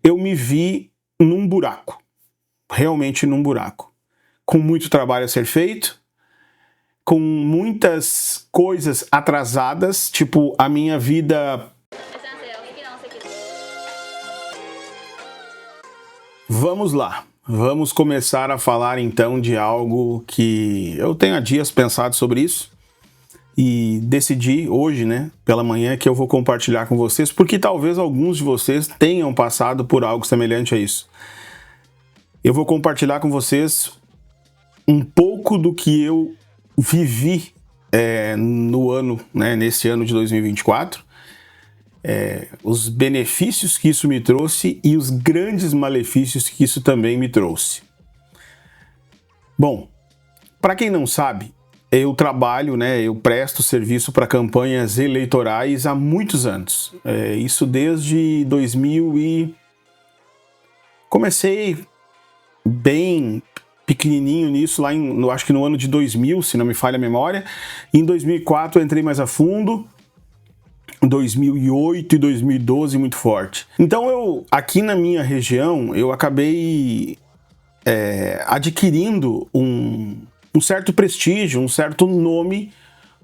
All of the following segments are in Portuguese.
eu me vi num buraco, realmente num buraco, com muito trabalho a ser feito, com muitas coisas atrasadas, tipo a minha vida. Vamos lá, vamos começar a falar então de algo que eu tenho há dias pensado sobre isso e decidi hoje, né, pela manhã, que eu vou compartilhar com vocês, porque talvez alguns de vocês tenham passado por algo semelhante a isso. Eu vou compartilhar com vocês um pouco do que eu vivi no ano, né, nesse ano de 2024, os benefícios que isso me trouxe e os grandes malefícios que isso também me trouxe. Bom, para quem não sabe, eu trabalho, né, eu presto serviço para campanhas eleitorais há muitos anos. Isso desde 2000 e... Comecei bem pequenininho nisso, lá acho que no ano de 2000, se não me falha a memória. Em 2004 eu entrei mais a fundo. 2008 e 2012 muito forte. Então aqui na minha região, eu acabei adquirindo um certo prestígio, um certo nome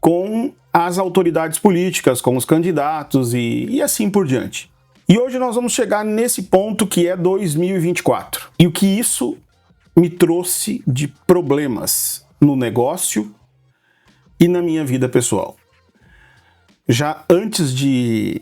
com as autoridades políticas, com os candidatos e assim por diante. E hoje nós vamos chegar nesse ponto que é 2024. E o que isso me trouxe de problemas no negócio e na minha vida pessoal. Já antes de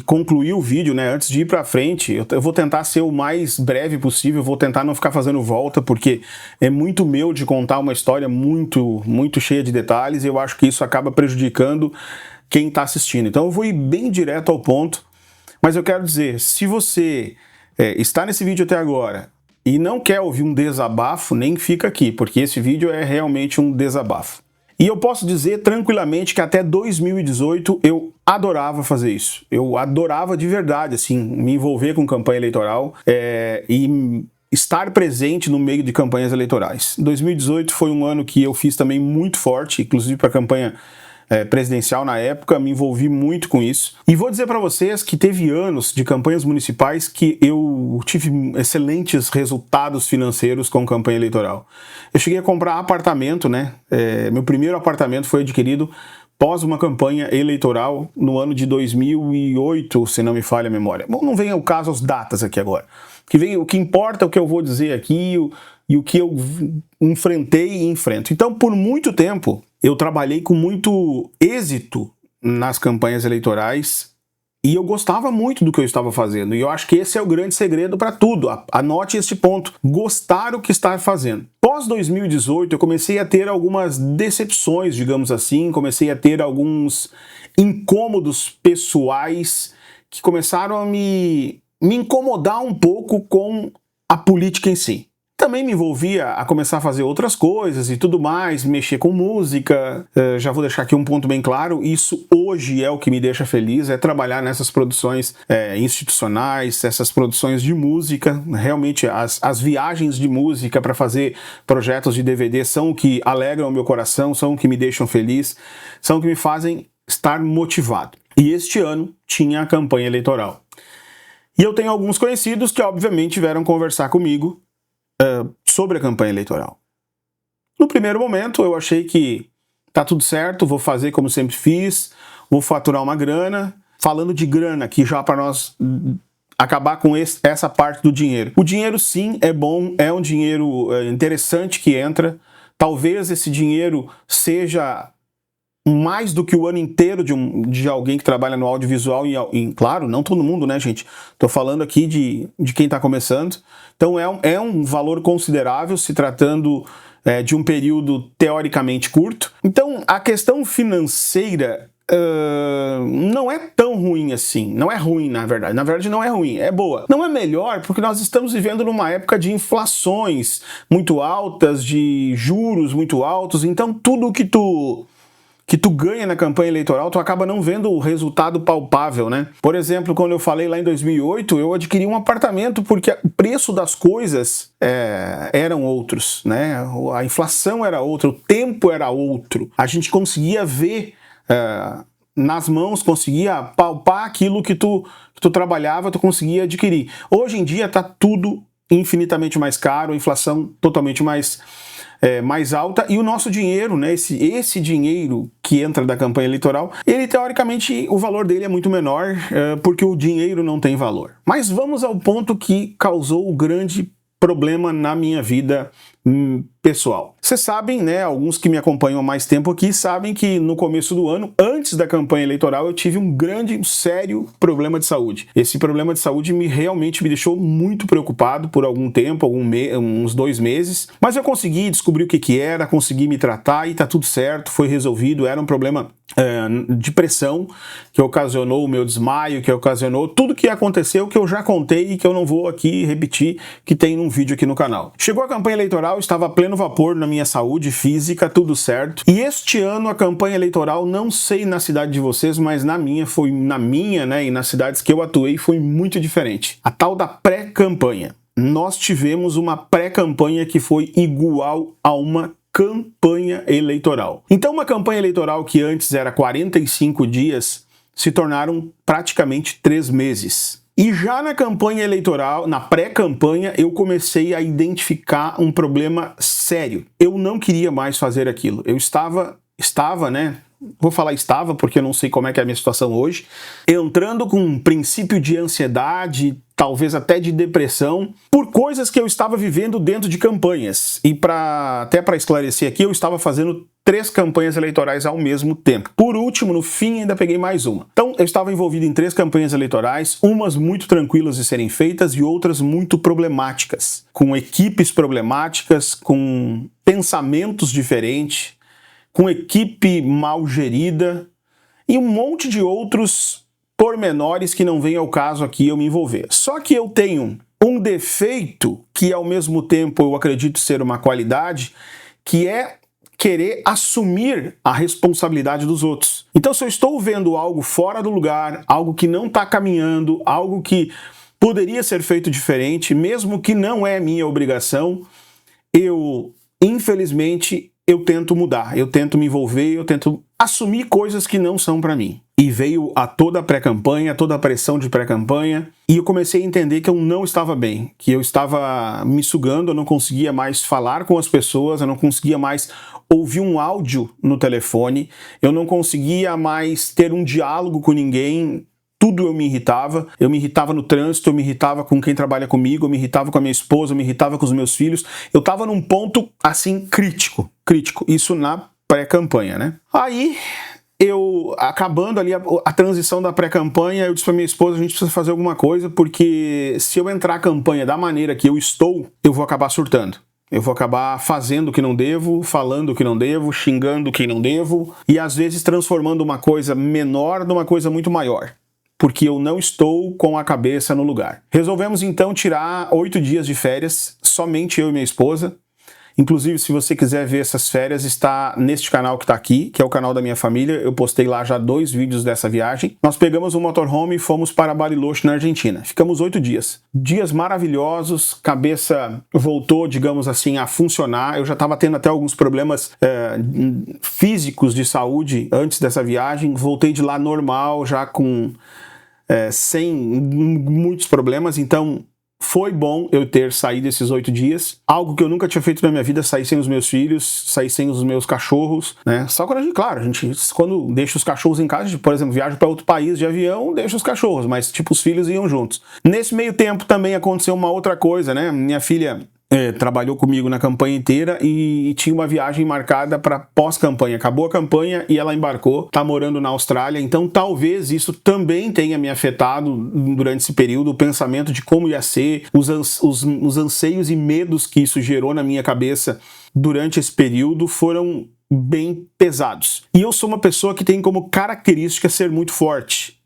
concluir o vídeo, né, antes de ir para frente, eu vou tentar ser o mais breve possível, vou tentar não ficar fazendo volta, porque é muito meu de contar uma história muito cheia de detalhes e eu acho que isso acaba prejudicando quem está assistindo. Então eu vou ir bem direto ao ponto, mas eu quero dizer, se você está nesse vídeo até agora e não quer ouvir um desabafo, nem fica aqui, porque esse vídeo é realmente um desabafo. E eu posso dizer tranquilamente que até 2018 eu adorava fazer isso. Eu adorava de verdade, assim, me envolver com campanha eleitoral e estar presente no meio de campanhas eleitorais. 2018 foi um ano que eu fiz também muito forte, inclusive para a campanha presidencial na época, me envolvi muito com isso. E vou dizer para vocês que teve anos de campanhas municipais que eu tive excelentes resultados financeiros com campanha eleitoral. Eu cheguei a comprar apartamento, né? Meu primeiro apartamento foi adquirido pós uma campanha eleitoral no ano de 2008, se não me falha a memória. Bom, não vem ao caso as datas aqui agora. O que importa é o que eu vou dizer aqui e o que eu enfrentei e enfrento. Então, por muito tempo, eu trabalhei com muito êxito nas campanhas eleitorais e eu gostava muito do que eu estava fazendo. E eu acho que esse é o grande segredo para tudo. Anote este ponto. Gostar do que está fazendo. Pós 2018, eu comecei a ter algumas decepções, digamos assim. Comecei a ter alguns incômodos pessoais que começaram a me incomodar um pouco com a política em si. Também me envolvia a começar a fazer outras coisas e tudo mais, mexer com música. Já vou deixar aqui um ponto bem claro, isso hoje é o que me deixa feliz, é trabalhar nessas produções institucionais, essas produções de música. Realmente as viagens de música para fazer projetos de DVD são o que alegram o meu coração, são o que me deixam feliz, são o que me fazem estar motivado. E este ano tinha a campanha eleitoral. E eu tenho alguns conhecidos que obviamente vieram conversar comigo sobre a campanha eleitoral. No primeiro momento eu achei que tá tudo certo, vou fazer como sempre fiz, vou faturar uma grana. Falando de grana aqui já para nós acabar com essa parte do dinheiro. O dinheiro sim é bom, é um dinheiro interessante que entra. Talvez esse dinheiro seja mais do que o ano inteiro de alguém que trabalha no audiovisual e claro, não todo mundo, né, gente? Tô falando aqui de quem tá começando. Então é um valor considerável se tratando de um período teoricamente curto. Então a questão financeira não é tão ruim assim. Não é ruim, na verdade. Na verdade não é ruim, é boa. Não é melhor porque nós estamos vivendo numa época de inflações muito altas, de juros muito altos. Então tudo que tu ganha na campanha eleitoral, tu acaba não vendo o resultado palpável, né? Por exemplo, quando eu falei lá em 2008, eu adquiri um apartamento porque o preço das coisas eram outros, né? A inflação era outra, o tempo era outro. A gente conseguia ver nas mãos, conseguia palpar aquilo que tu trabalhava, tu conseguia adquirir. Hoje em dia está tudo infinitamente mais caro, a inflação totalmente mais alta, e o nosso dinheiro, né, esse dinheiro que entra da campanha eleitoral, ele teoricamente, o valor dele é muito menor, porque o dinheiro não tem valor. Mas vamos ao ponto que causou o grande problema na minha vida pessoal. Vocês sabem, né, alguns que me acompanham há mais tempo aqui, sabem que no começo do ano, antes da campanha eleitoral, eu tive um sério problema de saúde. Esse problema de saúde realmente me deixou muito preocupado por algum tempo, uns 2 meses, mas eu consegui descobrir o que era, consegui me tratar e tá tudo certo, foi resolvido. Era um problema de pressão que ocasionou o meu desmaio, que ocasionou tudo que aconteceu, que eu já contei e que eu não vou aqui repetir, que tem num vídeo aqui no canal. Chegou a campanha eleitoral, estava a pleno vapor na minha saúde física, tudo certo. E este ano a campanha eleitoral, não sei na cidade de vocês, mas na minha, né, e nas cidades que eu atuei, foi muito diferente. A tal da pré-campanha. Nós tivemos uma pré-campanha que foi igual a uma campanha eleitoral. Então, uma campanha eleitoral que antes era 45 dias, se tornaram praticamente 3 meses. E já na campanha eleitoral, na pré-campanha, eu comecei a identificar um problema sério. Eu não queria mais fazer aquilo. Eu estava, né? Vou falar estava, porque eu não sei como é que é a minha situação hoje, entrando com um princípio de ansiedade, talvez até de depressão, por coisas que eu estava vivendo dentro de campanhas. E até para esclarecer aqui, eu estava fazendo 3 campanhas eleitorais ao mesmo tempo. Por último, no fim, ainda peguei mais uma. Então, eu estava envolvido em 3 campanhas eleitorais, umas muito tranquilas de serem feitas e outras muito problemáticas, com equipes problemáticas, com pensamentos diferentes, com equipe mal gerida e um monte de outros pormenores que não vem ao caso aqui eu me envolver. Só que eu tenho um defeito que ao mesmo tempo eu acredito ser uma qualidade, que é querer assumir a responsabilidade dos outros. Então, se eu estou vendo algo fora do lugar, algo que não está caminhando, algo que poderia ser feito diferente, mesmo que não é minha obrigação, infelizmente, eu tento mudar, eu tento me envolver, eu tento assumir coisas que não são para mim. E veio toda a pré-campanha, toda a pressão de pré-campanha, e eu comecei a entender que eu não estava bem, que eu estava me sugando, eu não conseguia mais falar com as pessoas, eu não conseguia mais ouvir um áudio no telefone, eu não conseguia mais ter um diálogo com ninguém. Tudo eu me irritava no trânsito, eu me irritava com quem trabalha comigo, eu me irritava com a minha esposa, eu me irritava com os meus filhos. Eu estava num ponto, assim, crítico. Isso na pré-campanha, né? Aí, acabando ali a transição da pré-campanha, eu disse pra minha esposa, a gente precisa fazer alguma coisa, porque se eu entrar a campanha da maneira que eu estou, eu vou acabar surtando. Eu vou acabar fazendo o que não devo, falando o que não devo, xingando o que não devo, e às vezes transformando uma coisa menor numa coisa muito maior, porque eu não estou com a cabeça no lugar. Resolvemos então tirar 8 dias de férias, somente eu e minha esposa. Inclusive, se você quiser ver essas férias, está neste canal que está aqui, que é o canal da minha família. Eu postei lá já 2 vídeos dessa viagem. Nós pegamos um motorhome e fomos para Bariloche, na Argentina. Ficamos 8 dias. Dias maravilhosos, cabeça voltou, digamos assim, a funcionar. Eu já estava tendo até alguns problemas físicos de saúde antes dessa viagem. Voltei de lá normal, já sem muitos problemas, então foi bom eu ter saído esses 8 dias. Algo que eu nunca tinha feito na minha vida, sair sem os meus filhos, sair sem os meus cachorros, né? Só quando a gente quando deixa os cachorros em casa, por exemplo, viaja para outro país de avião, deixa os cachorros, mas tipo, os filhos iam juntos. Nesse meio tempo também aconteceu uma outra coisa, né? Minha filha trabalhou comigo na campanha inteira e tinha uma viagem marcada para pós-campanha. Acabou a campanha e ela embarcou, tá morando na Austrália, então talvez isso também tenha me afetado durante esse período, o pensamento de como ia ser, os anseios e medos que isso gerou na minha cabeça durante esse período foram bem pesados. E eu sou uma pessoa que tem como característica ser muito forte.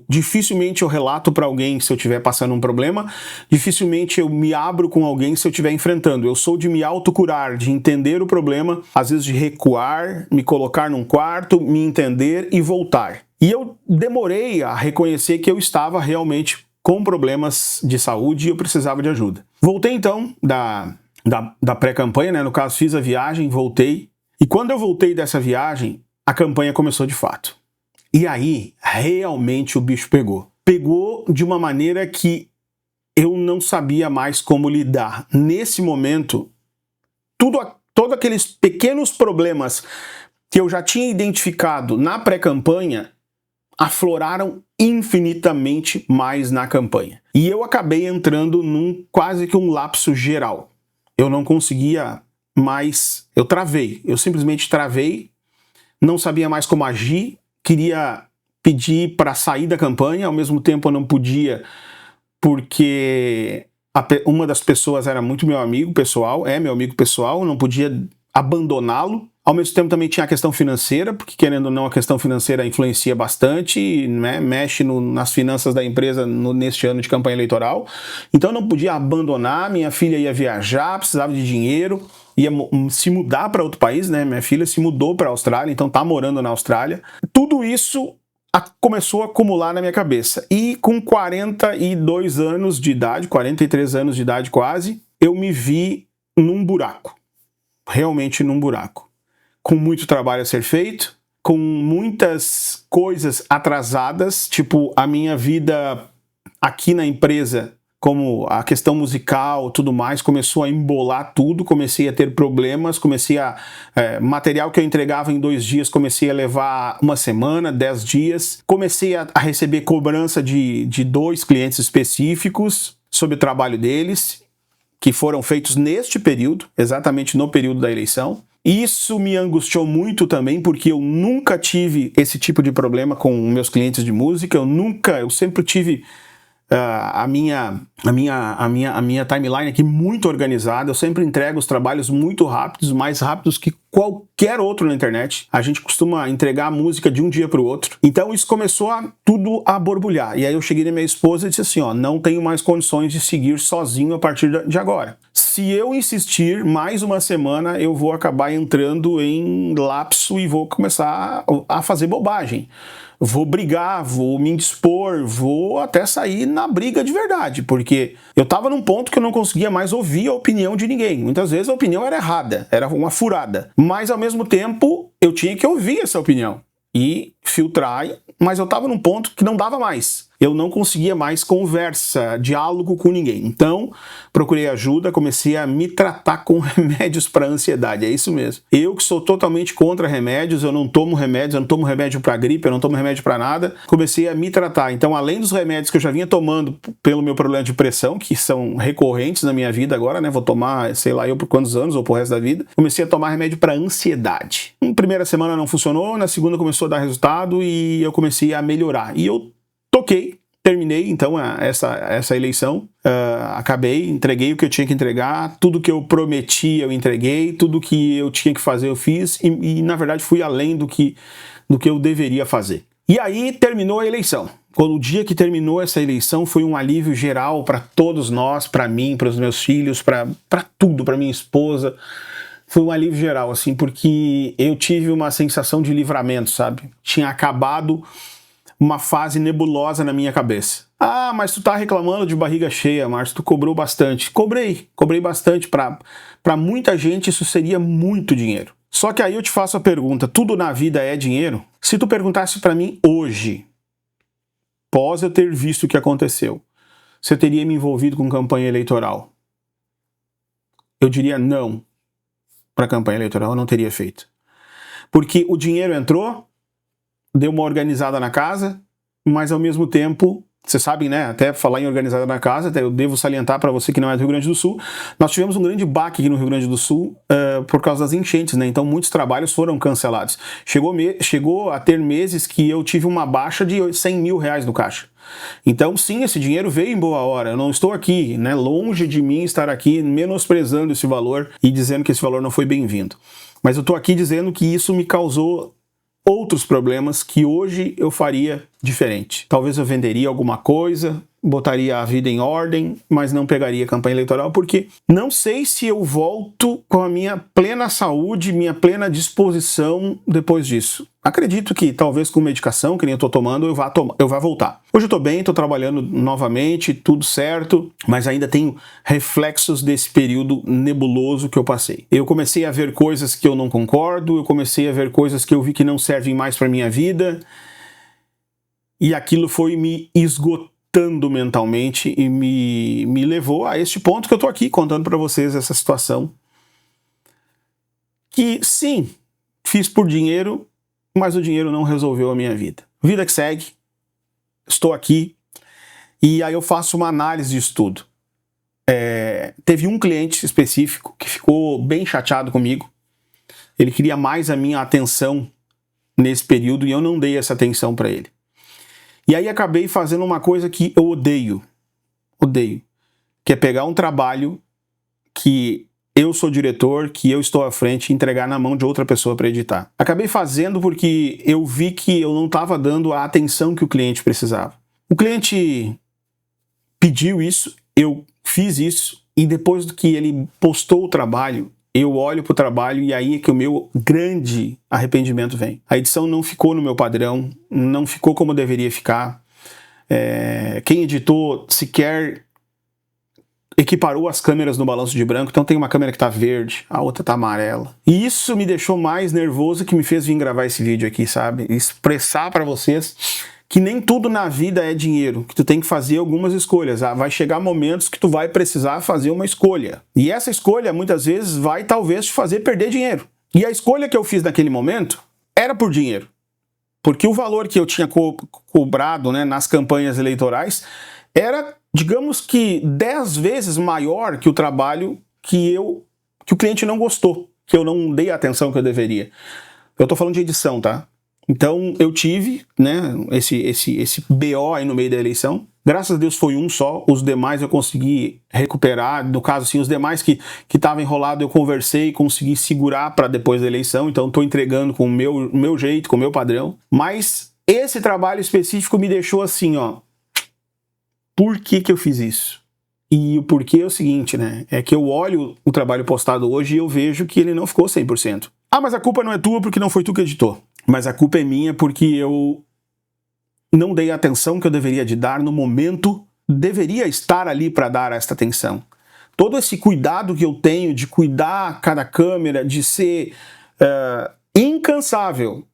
Dificilmente eu relato para alguém se eu estiver passando um problema, dificilmente eu me abro com alguém se eu estiver enfrentando. Eu sou de me autocurar, de entender o problema, às vezes de recuar, me colocar num quarto, me entender e voltar. E eu demorei a reconhecer que eu estava realmente com problemas de saúde e eu precisava de ajuda. Voltei então da pré-campanha, né? No caso, fiz a viagem, voltei. E quando eu voltei dessa viagem, a campanha começou de fato. E aí, realmente o bicho pegou. Pegou de uma maneira que eu não sabia mais como lidar. Nesse momento, todos aqueles pequenos problemas que eu já tinha identificado na pré-campanha afloraram infinitamente mais na campanha. E eu acabei entrando num quase que um lapso geral. Eu não conseguia mais... Eu simplesmente travei, não sabia mais como agir, queria pedir para sair da campanha, ao mesmo tempo eu não podia, porque uma das pessoas era muito meu amigo pessoal, é meu amigo pessoal, eu não podia abandoná-lo. Ao mesmo tempo também tinha a questão financeira, porque querendo ou não a questão financeira influencia bastante, né? Mexe nas finanças da empresa neste ano de campanha eleitoral. Então eu não podia abandonar, minha filha ia viajar, precisava de dinheiro, ia se mudar para outro país, né? Minha filha se mudou para a Austrália, então tá morando na Austrália. Tudo isso começou a acumular na minha cabeça. E com 42 anos de idade, 43 anos de idade quase, eu me vi num buraco. Realmente num buraco. Com muito trabalho a ser feito, com muitas coisas atrasadas, tipo a minha vida aqui na empresa, como a questão musical, tudo mais, começou a embolar tudo, comecei a ter problemas, material que eu entregava em 2 dias, comecei a levar 1 semana, 10 dias, comecei a receber cobrança de 2 clientes específicos sobre o trabalho deles, que foram feitos neste período, exatamente no período da eleição. Isso me angustiou muito também, porque eu nunca tive esse tipo de problema com meus clientes de música, eu sempre tive a minha timeline aqui muito organizada, eu sempre entrego os trabalhos muito rápidos, mais rápidos que qualquer outro na internet. A gente costuma entregar a música de um dia para o outro. Então isso começou tudo a borbulhar. E aí eu cheguei na minha esposa e disse assim, não tenho mais condições de seguir sozinho a partir de agora. Se eu insistir mais 1 semana, eu vou acabar entrando em lapso e vou começar a fazer bobagem. Vou brigar, vou me indispor, vou até sair na briga de verdade, porque eu tava num ponto que eu não conseguia mais ouvir a opinião de ninguém. Muitas vezes a opinião era errada, era uma furada, mas ao mesmo tempo eu tinha que ouvir essa opinião e filtrar, mas eu tava num ponto que não dava mais. Eu não conseguia mais conversa, diálogo com ninguém. Então, procurei ajuda, comecei a me tratar com remédios para ansiedade, é isso mesmo. Eu que sou totalmente contra remédios, eu não tomo remédio para gripe, eu não tomo remédio para nada, comecei a me tratar. Então, além dos remédios que eu já vinha tomando pelo meu problema de pressão, que são recorrentes na minha vida agora, né, vou tomar, sei lá, eu por quantos anos ou por resto da vida, comecei a tomar remédio para ansiedade. Na primeira semana não funcionou, na segunda começou a dar resultado e eu comecei a melhorar. E eu terminei então essa eleição, entreguei o que eu tinha que entregar, tudo que eu prometi eu entreguei, tudo que eu tinha que fazer eu fiz e na verdade fui além do que eu deveria fazer. E aí terminou a eleição. O dia que terminou essa eleição foi um alívio geral para todos nós, para mim, para os meus filhos, para tudo, para minha esposa. Foi um alívio geral, assim, porque eu tive uma sensação de livramento, sabe? Tinha acabado uma fase nebulosa na minha cabeça. Ah, mas tu tá reclamando de barriga cheia, Márcio, tu cobrou bastante. Cobrei bastante. Para muita gente isso seria muito dinheiro. Só que aí eu te faço a pergunta, tudo na vida é dinheiro? Se tu perguntasse para mim hoje, após eu ter visto o que aconteceu, se eu teria me envolvido com campanha eleitoral, eu diria não. Para campanha eleitoral eu não teria feito. Porque o dinheiro entrou, deu uma organizada na casa, mas ao mesmo tempo, vocês sabem, né, até falar em organizada na casa, até eu devo salientar para você que não é do Rio Grande do Sul, nós tivemos um grande baque aqui no Rio Grande do Sul por causa das enchentes, né, então muitos trabalhos foram cancelados. Chegou a ter meses que eu tive uma baixa de 100 mil reais no caixa. Então sim, esse dinheiro veio em boa hora, eu não estou aqui, né, longe de mim estar aqui menosprezando esse valor e dizendo que esse valor não foi bem-vindo. Mas eu estou aqui dizendo que isso me causou outros problemas que hoje eu faria diferente. Talvez eu venderia alguma coisa, botaria a vida em ordem, mas não pegaria a campanha eleitoral, porque não sei se eu volto com a minha plena saúde, minha plena disposição depois disso. Acredito que talvez com medicação, que nem eu tô tomando, eu vá voltar. Hoje eu tô bem, tô trabalhando novamente, tudo certo, mas ainda tenho reflexos desse período nebuloso que eu passei. Eu comecei a ver coisas que eu não concordo, eu comecei a ver coisas que eu vi que não servem mais para minha vida, E aquilo foi me esgotando mentalmente e me levou a este ponto que eu tô aqui contando para vocês essa situação. Que sim, fiz por dinheiro, mas o dinheiro não resolveu a minha vida. Vida que segue, estou aqui e aí eu faço uma análise disso tudo. Teve um cliente específico que ficou bem chateado comigo. Ele queria mais a minha atenção nesse período e eu não dei essa atenção para ele. E aí acabei fazendo uma coisa que eu odeio, que é pegar um trabalho que eu sou diretor, que eu estou à frente e entregar na mão de outra pessoa para editar. Acabei fazendo porque eu vi que eu não estava dando a atenção que o cliente precisava. O cliente pediu isso, eu fiz isso e depois do que ele postou o trabalho, eu olho pro trabalho e aí é que o meu grande arrependimento vem. A edição não ficou no meu padrão, não ficou como deveria ficar. Quem editou sequer equiparou as câmeras no balanço de branco, então tem uma câmera que tá verde, a outra tá amarela. E isso me deixou mais nervoso, que me fez vir gravar esse vídeo aqui, sabe? Expressar para vocês que nem tudo na vida é dinheiro, que tu tem que fazer algumas escolhas. Vai chegar momentos que tu vai precisar fazer uma escolha. E essa escolha, muitas vezes, vai talvez te fazer perder dinheiro. E a escolha que eu fiz naquele momento era por dinheiro. Porque o valor que eu tinha cobrado, né, nas campanhas eleitorais era, digamos que, 10 vezes maior que o trabalho que o cliente não gostou, que eu não dei a atenção que eu deveria. Eu tô falando de edição, tá? Então eu tive, né, esse BO aí no meio da eleição. Graças a Deus foi um só, os demais eu consegui recuperar. No caso, assim, os demais que estavam enrolados eu conversei e consegui segurar para depois da eleição. Então estou entregando com o meu jeito, com o meu padrão. Mas esse trabalho específico me deixou assim, ó. Por que eu fiz isso? E o porquê é o seguinte, né? É que eu olho o trabalho postado hoje e eu vejo que ele não ficou 100%. Ah, mas a culpa não é tua porque não foi tu que editou. Mas a culpa é minha porque eu não dei a atenção que eu deveria de dar no momento, deveria estar ali para dar esta atenção. Todo esse cuidado que eu tenho de cuidar cada câmera, de ser incansável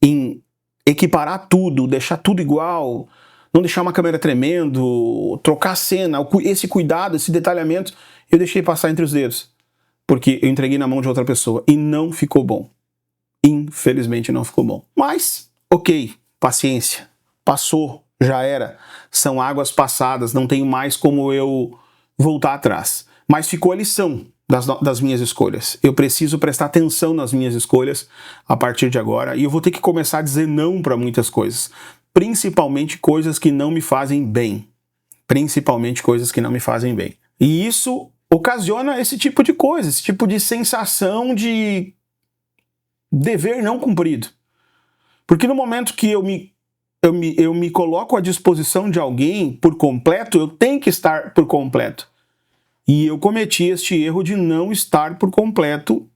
em equiparar tudo, deixar tudo igual, não deixar uma câmera tremendo, trocar a cena, esse cuidado, esse detalhamento, eu deixei passar entre os dedos. Porque eu entreguei na mão de outra pessoa e não ficou bom. Infelizmente não ficou bom. Mas, ok, paciência. Passou, já era. São águas passadas, não tenho mais como eu voltar atrás. Mas ficou a lição das minhas escolhas. Eu preciso prestar atenção nas minhas escolhas a partir de agora e eu vou ter que começar a dizer não para muitas coisas. Principalmente coisas que não me fazem bem. Principalmente coisas que não me fazem bem. E isso ocasiona esse tipo de coisa, esse tipo de sensação de dever não cumprido. Porque no momento que eu me coloco à disposição de alguém por completo, eu tenho que estar por completo. E eu cometi este erro de não estar por completo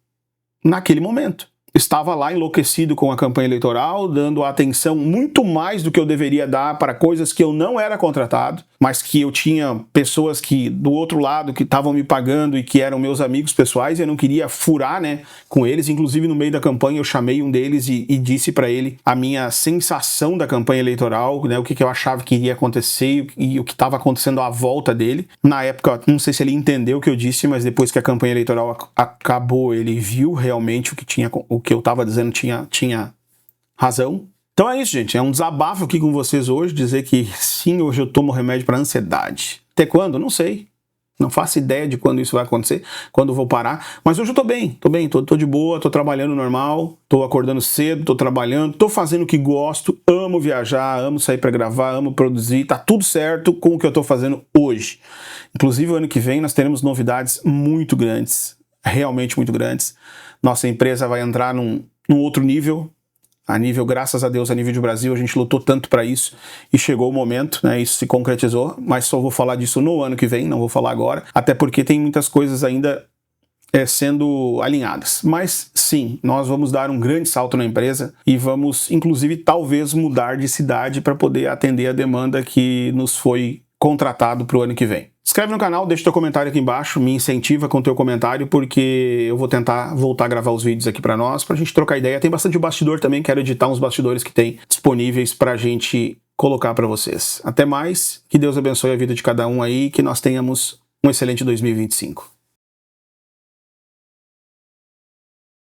naquele momento. Estava lá enlouquecido com a campanha eleitoral, dando atenção muito mais do que eu deveria dar para coisas que eu não era contratado, mas que eu tinha pessoas que do outro lado que estavam me pagando e que eram meus amigos pessoais e eu não queria furar, né, com eles. Inclusive no meio da campanha eu chamei um deles e disse para ele a minha sensação da campanha eleitoral, né, o que eu achava que iria acontecer e o que estava acontecendo à volta dele. Na época, não sei se ele entendeu o que eu disse, mas depois que a campanha eleitoral acabou, ele viu realmente o que eu estava dizendo tinha razão. Então é isso, gente. É um desabafo aqui com vocês hoje, dizer que sim, hoje eu tomo remédio para ansiedade. Até quando? Não sei. Não faço ideia de quando isso vai acontecer, quando eu vou parar. Mas hoje eu tô de boa, tô trabalhando normal, tô acordando cedo, tô trabalhando, tô fazendo o que gosto, amo viajar, amo sair para gravar, amo produzir, tá tudo certo com o que eu tô fazendo hoje. Inclusive, o ano que vem nós teremos novidades muito grandes, realmente muito grandes. Nossa empresa vai entrar num outro nível, graças a Deus, a nível de Brasil, a gente lutou tanto para isso e chegou o momento, né, isso se concretizou, mas só vou falar disso no ano que vem, não vou falar agora, até porque tem muitas coisas ainda sendo alinhadas. Mas sim, nós vamos dar um grande salto na empresa e vamos, inclusive, talvez mudar de cidade para poder atender a demanda que nos foi contratado para o ano que vem. Se inscreve no canal, deixa teu comentário aqui embaixo, me incentiva com o teu comentário, porque eu vou tentar voltar a gravar os vídeos aqui pra nós, pra gente trocar ideia. Tem bastante bastidor também, quero editar uns bastidores que tem disponíveis pra gente colocar para vocês. Até mais, que Deus abençoe a vida de cada um aí, que nós tenhamos um excelente 2025.